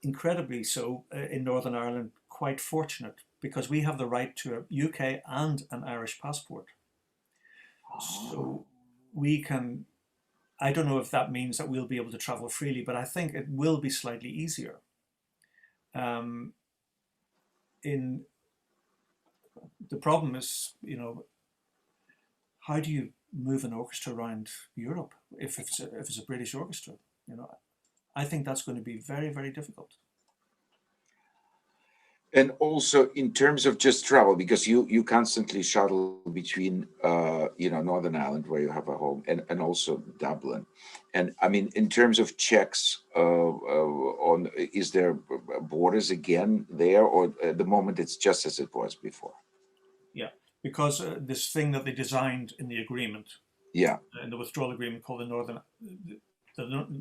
incredibly so in Northern Ireland quite fortunate because we have the right to a UK and an Irish passport. So we can, I don't know if that means that we'll be able to travel freely, but I think it will be slightly easier. Um, in the problem is, how do you move an orchestra around Europe if it's a British orchestra? I think that's going to be very, very difficult. And also in terms of just travel, because you constantly shuttle between Northern Ireland, where you have a home, and also Dublin. And I mean, in terms of checks, on is there borders again there, or at the moment it's just as it was before? Yeah, because this thing that they designed in the agreement, Yeah, in the withdrawal agreement called the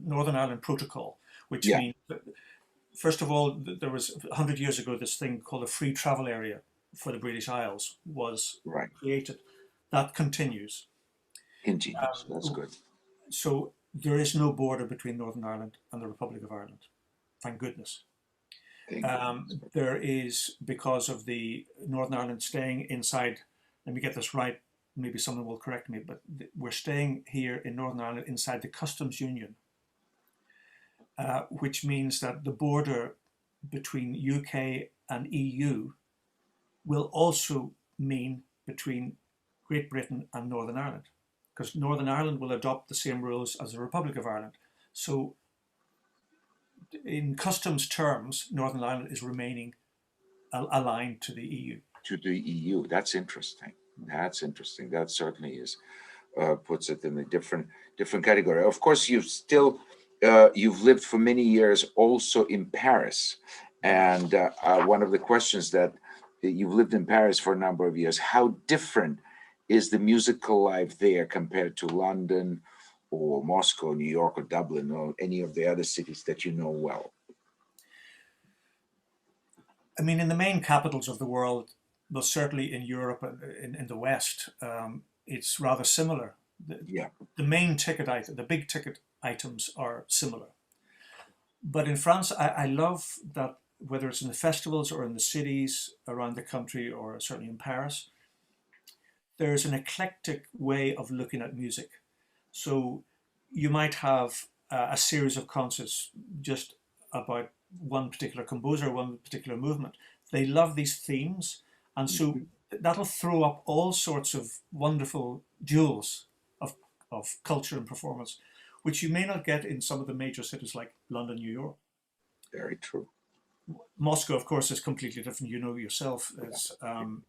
Northern Ireland Protocol, which yeah, means that, first of all, there was 100 years ago this thing called a free travel area for the British Isles was right. created. That continues. Ingenious. That's good. So there is no border between Northern Ireland and the Republic of Ireland. Thank goodness. Thank you. There is, because of the Northern Ireland staying inside, let me get this right, maybe someone will correct me, but we're staying here in Northern Ireland inside the customs union, which means that the border between UK and EU will also mean between Great Britain and Northern Ireland, because Northern Ireland will adopt the same rules as the Republic of Ireland. So in customs terms, Northern Ireland is remaining aligned to the EU. To the EU. That's interesting. That's interesting. That certainly is puts it in a different category. Of course, you've lived for many years also in Paris, and one of the questions that you've lived in Paris for a number of years. How different is the musical life there compared to London or Moscow, New York, or Dublin, or any of the other cities that you know well? I mean, in the main capitals of the world, well, certainly in Europe and in the West, it's rather similar. Yeah. The main ticket item, the big ticket items are similar. But in France, I love that whether it's in the festivals or in the cities around the country, or certainly in Paris, there's an eclectic way of looking at music. So you might have a series of concerts just about one particular composer, one particular movement. They love these themes, and so that'll throw up all sorts of wonderful jewels of culture and performance, which you may not get in some of the major cities like London, New York. Very true. Moscow, of course, is completely different. You know yourself.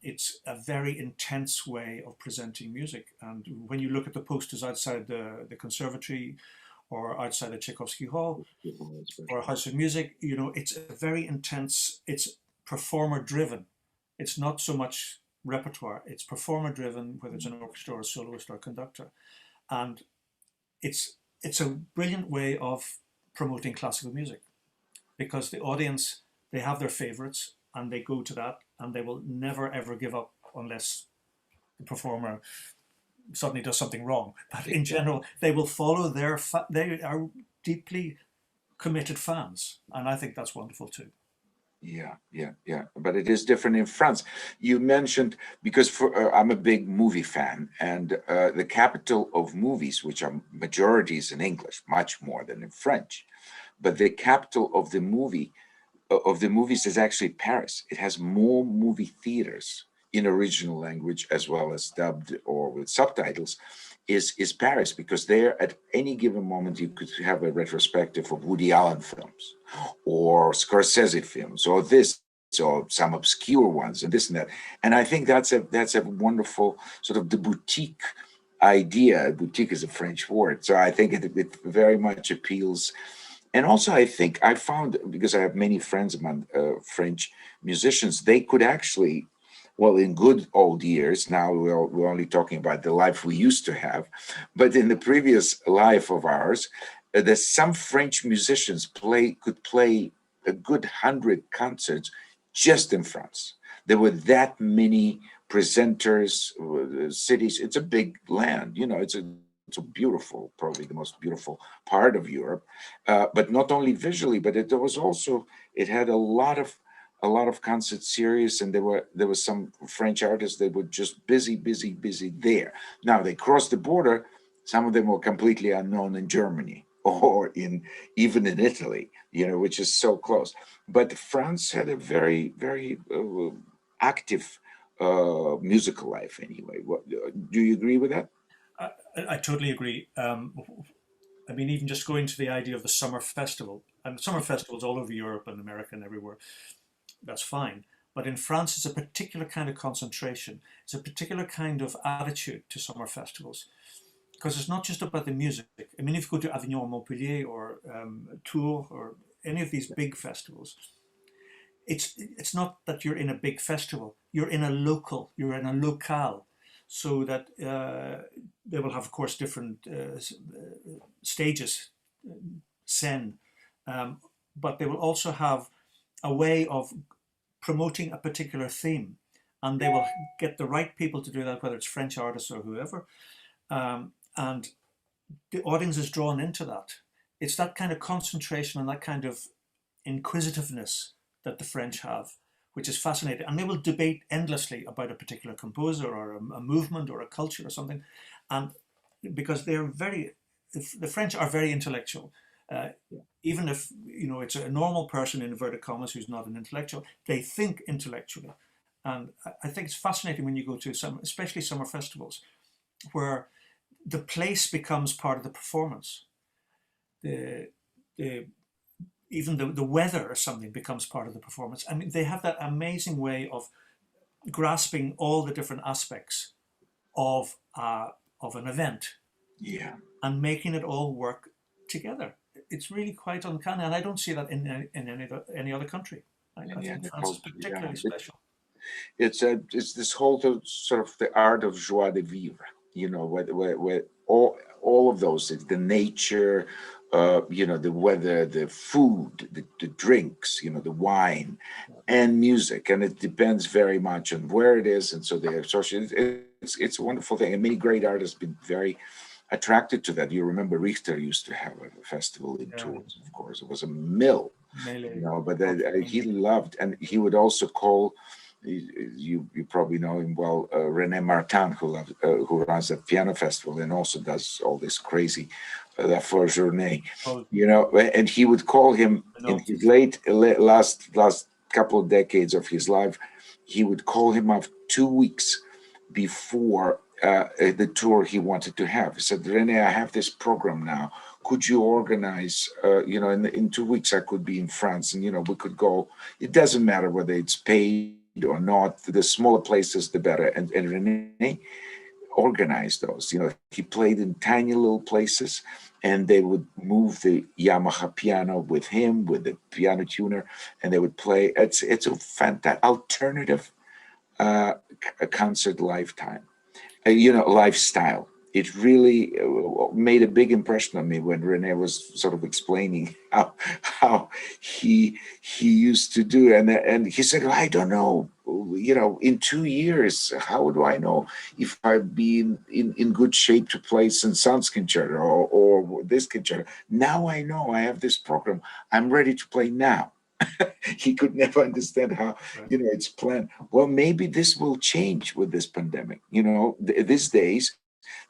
It's a very intense way of presenting music. And when you look at the posters outside the conservatory or outside the Tchaikovsky Hall or House of Music, it's a very intense, it's performer driven. It's not so much repertoire, it's performer driven, whether it's an orchestra or a soloist or a conductor. And it's a brilliant way of promoting classical music, because the audience, they have their favorites and they go to that, and they will never ever give up unless the performer suddenly does something wrong. But in general, they will follow they are deeply committed fans, and I think that's wonderful too. Yeah. But it is different in France. You mentioned, because I'm a big movie fan, and the capital of movies, which are majorities in English, much more than in French, but the capital of the movies is actually Paris. It has more movie theaters in original language as well as dubbed or with subtitles is Paris, because there at any given moment you could have a retrospective of Woody Allen films or Scorsese films or this or some obscure ones and this and that. And I think that's a wonderful sort of the boutique idea. Boutique is a French word, so I think it very much appeals. And also, I think I found, because I have many friends among French musicians, they could actually, well, in good old years, now we're only talking about the life we used to have, but in the previous life of ours, there's some French musicians could play a good 100 concerts just in France. There were that many presenters, cities. It's a big land, it's a beautiful, probably the most beautiful part of Europe, but not only visually, but it had a lot of concert series, and there was some French artists that were just busy there. Now they crossed the border. Some of them were completely unknown in Germany or even in Italy, which is so close. But France had a very, very active musical life anyway. Do you agree with that? I totally agree. I mean, even just going to the idea of the summer festival, and summer festivals all over Europe and America and everywhere, that's fine. But in France, it's a particular kind of concentration. It's a particular kind of attitude to summer festivals, because it's not just about the music. I mean, if you go to Avignon, Montpellier, or Tours, or any of these big festivals, it's not that you're in a big festival. You're in a locale. So that they will have, of course, different stages, scène, but they will also have a way of promoting a particular theme, and they will get the right people to do that, whether it's French artists or whoever, and the audience is drawn into that. It's that kind of concentration and that kind of inquisitiveness that the French have, which is fascinating. And they will debate endlessly about a particular composer or a movement or a culture or something. And because the French are very intellectual. Even if, it's a normal person, in inverted commas, who's not an intellectual, they think intellectually. And I think it's fascinating when you go to especially summer festivals, where the place becomes part of the performance. Even the weather or something becomes part of the performance. I mean, they have that amazing way of grasping all the different aspects of an event, and making it all work together. It's really quite uncanny, and I don't see that in any other country. I think France is particularly special. It's this whole sort of the art of joie de vivre, where all of those things, the nature, the weather, the food, the drinks, the wine, and music, and it depends very much on where it is, and so they associate. It's a wonderful thing, and many great artists have been very attracted to that. You remember Richter used to have a festival in Tours, of course. It was a mill, but he loved, and he would also call. You probably know him well, René Martin, who runs a piano festival and also does all this crazy La Four Journée, and he would call him in his last couple of decades of his life. He would call him up 2 weeks before the tour he wanted to have. He said, "René, I have this program now. Could you organize? In 2 weeks I could be in France, and we could go. It doesn't matter whether it's paid or not. The smaller places, the better." And René organized those. He played in tiny little places, and they would move the Yamaha piano with him, with the piano tuner, and they would play. It's a fantastic alternative concert lifestyle. It really made a big impression on me when René was sort of explaining how he used to do it. And he said, "I don't know, in 2 years, how do I know if I'd be in good shape to play Saint-Saëns concerto or this concerto? Now I know I have this program. I'm ready to play now." He could never understand how, it's planned. Well, maybe this will change with this pandemic. These days,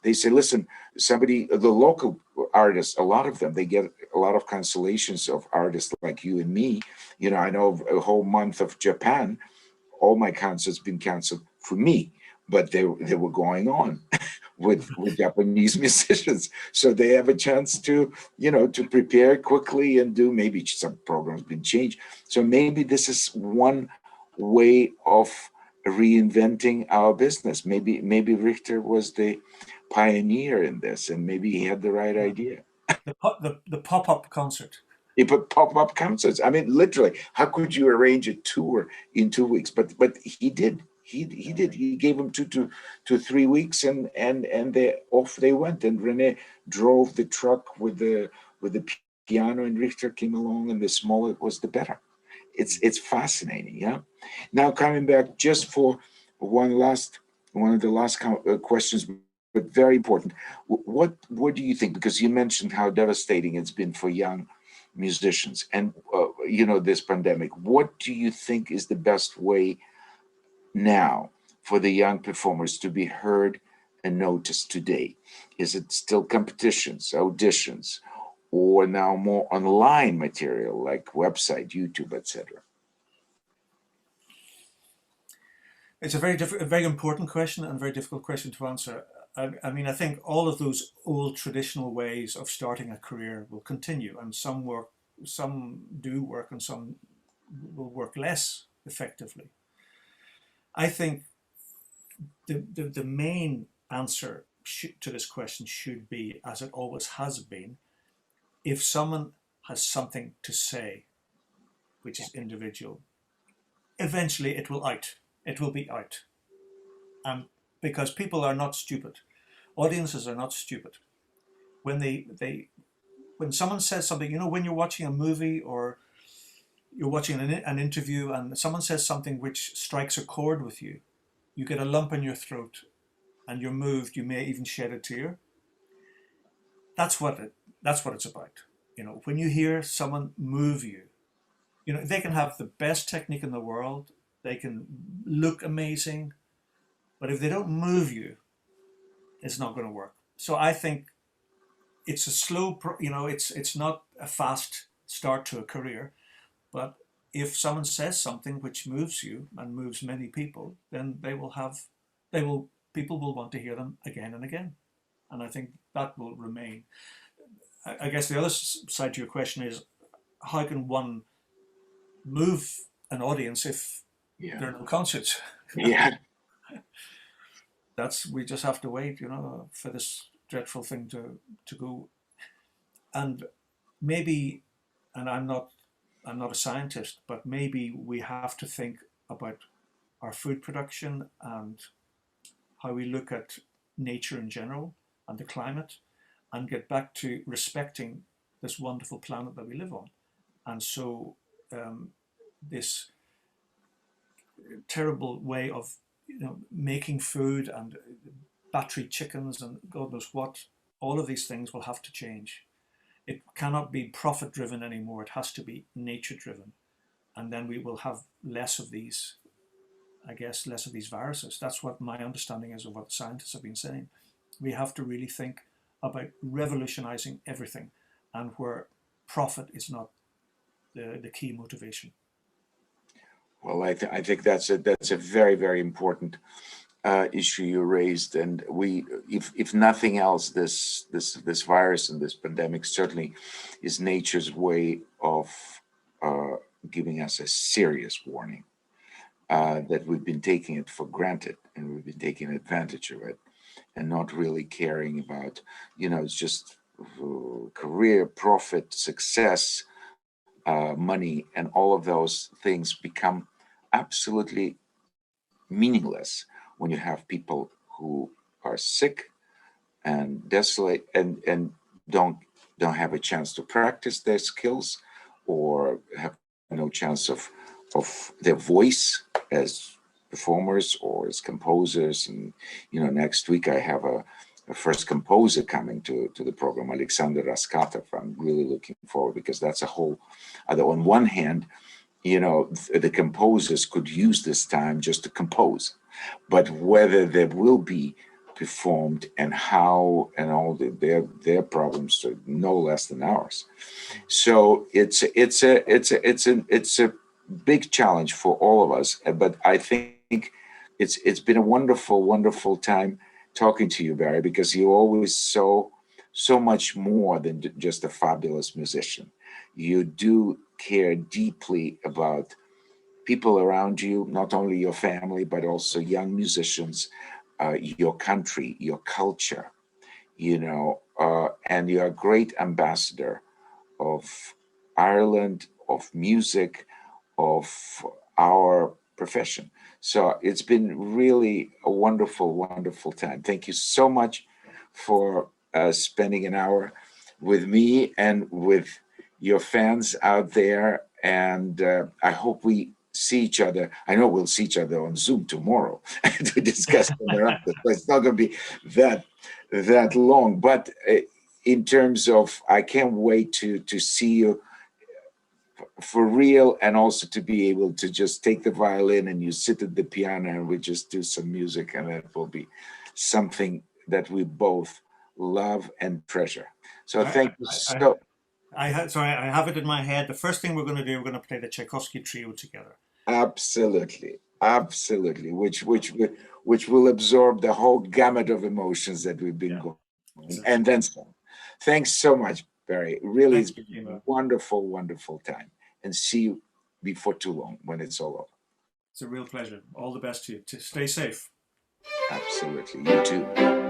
they say, listen, the local artists, a lot of them, they get a lot of cancellations of artists like you and me. I know a whole month of Japan, all my concerts been canceled for me, but they were going on with Japanese musicians. So they have a chance to prepare quickly and do, maybe some programs been changed. So maybe this is one way of reinventing our business. Maybe Richter was the pioneer in this, and maybe he had the right idea. The pop-up concert. He put pop-up concerts. I mean, literally, how could you arrange a tour in 2 weeks? But he did. He did. He gave them 2 to 3 weeks, and they went. And Rene drove the truck with the piano, and Richter came along, and the smaller it was, the better. It's fascinating. Yeah. Now coming back just for one of the last questions, but very important. What do you think? Because you mentioned how devastating it's been for young musicians, and this pandemic. What do you think is the best way now for the young performers to be heard and noticed today? Is it still competitions, auditions, or now more online material like website, YouTube, etc.? It's a very important question and a very difficult question to answer. I mean, I think all of those old traditional ways of starting a career will continue, and some do work, and some will work less effectively. I think the main answer to this question should be, as it always has been, if someone has something to say, which is individual, eventually it will out. It will be out. And because people are not stupid, audiences are not stupid. When when someone says something, when you're watching a movie or you're watching an interview and someone says something which strikes a chord with you, you get a lump in your throat and you're moved, you may even shed a tear. That's what it's about. When you hear someone move you, they can have the best technique in the world, they can look amazing, but if they don't move you, it's not going to work. So I think it's a slow, it's not a fast start to a career, but if someone says something which moves you and moves many people, then people will want to hear them again and again. And I think that will remain. I guess the other side to your question is, how can one move an audience if there are no concerts? Yeah. We just have to wait, for this dreadful thing to go. And maybe, and I'm not a scientist, but maybe we have to think about our food production and how we look at nature in general and the climate, and get back to respecting this wonderful planet that we live on. And so this terrible way of making food and battery chickens and God knows what, all of these things will have to change. It cannot be profit driven anymore. It has to be nature driven. And then we will have less of these viruses. That's what my understanding is of what the scientists have been saying. We have to really think about revolutionizing everything, and where profit is not the key motivation. Well, I think that's a very, very important issue you raised, and if nothing else, this virus and this pandemic certainly is nature's way of giving us a serious warning that we've been taking it for granted, and we've been taking advantage of it, and not really caring about, it's just career, profit, success, money, and all of those things become absolutely meaningless when you have people who are sick and desolate and don't have a chance to practice their skills, or have no chance of their voice as performers or as composers. And next week I have a first composer coming to the program, Alexander Raskatov. I'm really looking forward, because that's a whole other. On one hand, the composers could use this time just to compose, but whether there will be performed and how, and all their problems are no less than ours. So it's a big challenge for all of us. But I think it's been a wonderful time talking to you, Barry, because you're always so much more than just a fabulous musician. You do care deeply about people around you, not only your family, but also young musicians, your country, your culture, and you're a great ambassador of Ireland, of music, of our profession. So it's been really a wonderful, wonderful time. Thank you so much for spending an hour with me and with your fans out there. And I hope we see each other. I know we'll see each other on Zoom tomorrow to discuss the so it's not going to be that long. But in terms of, I can't wait to see you for real, and also to be able to just take the violin and you sit at the piano and we just do some music, and that will be something that we both love and treasure. So thank you so. I have it in my head. The first thing we're going to do, we're going to play the Tchaikovsky trio together. Absolutely, absolutely. Which will absorb the whole gamut of emotions that we've been going, and then some. Thanks so much, Barry. Really, it's been a wonderful, wonderful time. And see you before too long when it's all over. It's a real pleasure. All the best to you. Stay safe. Absolutely. You too.